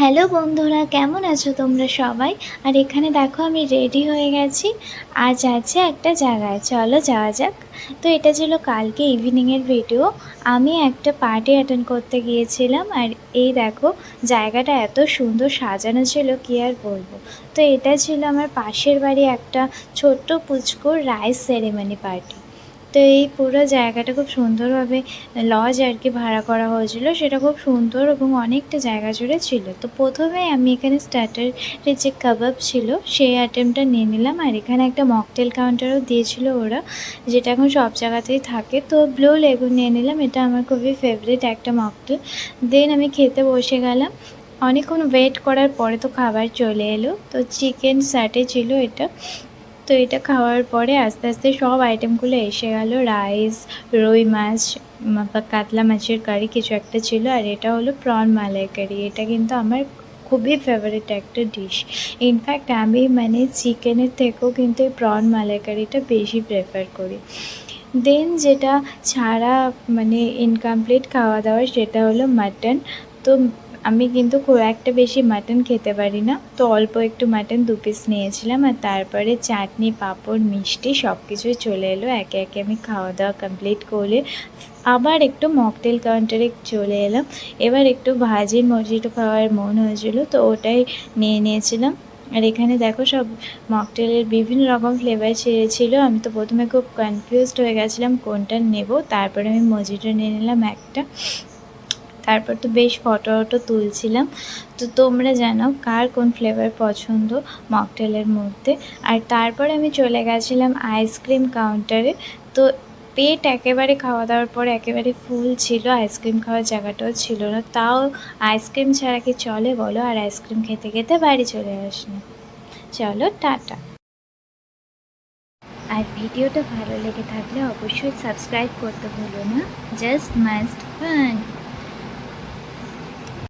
Hello বন্ধুরা, কেমন আছো তোমরা সবাই? আর এখানে দেখো আমি রেডি হয়ে গেছি। আজ আছে একটা জায়গায়, চলো যাওয়া যাক। তো এটা ছিল কালকে ইভিনিংয়ের ভিডিও। আমি একটা পার্টি অ্যাটেন্ড করতে গিয়েছিলাম, আর এই দেখো জায়গাটা এত সুন্দর সাজানো ছিল কি আর বলবো। তো এটা ছিল আমার পাশের বাড়ি একটা ছোট্ট পুচকুর রাইস সেরেমনি পার্টি। তো এই পুরো জায়গাটা খুব সুন্দরভাবে লজ আর কি ভাড়া করা হয়েছিল, সেটা খুব সুন্দর এবং অনেকটা জায়গা জুড়ে ছিল। তো প্রথমে আমি এখানে স্টার্টারে যে কাবাব ছিল সেই আইটেমটা নিয়ে নিলাম, আর এখানে একটা মকটেল কাউন্টারও দিয়েছিল ওরা, যেটা এখন সব জায়গাতেই থাকে। তো ব্লু লেগুন নিয়ে নিলাম, এটা আমার খুবই ফেভারিট একটা মকটেল। দেন আমি খেতে বসে গেলাম। অনেকক্ষণ ওয়েট করার পরে তো খাবার চলে এলো। তো চিকেন স্যাটে ছিল এটা। তো এটা খাওয়ার পরে আস্তে আস্তে সব আইটেমগুলো এসে গেল। রাইস, রুই মাছ বা কাতলা মাছের কারি কিছু একটা ছিল, আর এটা হলো প্রন মালাই কারি। এটা কিন্তু আমার খুবই ফেভারিট একটা ডিশ। ইনফ্যাক্ট আমি চিকেনের থেকেও কিন্তু এই প্রন মালাইকারিটা বেশি প্রেফার করি। দেন যেটা ছাড়া ইনকমপ্লিট খাওয়া দাওয়া সেটা হলো মাটন। তো আমি কিন্তু খুব একটা বেশি মাটন খেতে পারি না, তো অল্প একটু মাটন 2 পিস নিয়েছিলাম, আর তারপরে চাটনি, পাঁপড়, মিষ্টি সব কিছুই চলে এলো। একে একে আমি খাওয়া দাওয়া কমপ্লিট করে আবার একটু মকটেল কাউন্টারে চলে এলাম। এবার একটু ভাজি মজিটো খাওয়ার মন হয়েছিল, তো ওটাই নিয়ে নিয়েছিলাম। আর এখানে দেখো সব মকটেলের বিভিন্ন রকম ফ্লেভার ছিল। আমি তো প্রথমে খুব কনফিউজড হয়ে গেছিলাম কোনটা নেব। তারপরে আমি মজিটো নিয়ে নিলাম একটা। তারপর তো বেশ ফটো তুলছিলাম। তো তোমরা জানাও কার কোন ফ্লেভার পছন্দ মকটেলের মধ্যে। আর তারপরে আমি চলে গেছিলাম আইসক্রিম কাউন্টারে। তো পেট একেবারে খাওয়া দাওয়ার পরে একেবারে ফুল ছিল, আইসক্রিম খাওয়ার জায়গাটাও ছিল না। তাও আইসক্রিম ছাড়া কি চলে বলো? আর আইসক্রিম খেতে খেতে বাড়ি চলে আসলাম। চলো টাটা। আর ভিডিওটা ভালো লেগে থাকলে অবশ্যই সাবস্ক্রাইব করতে ভুলো না। Just must fun.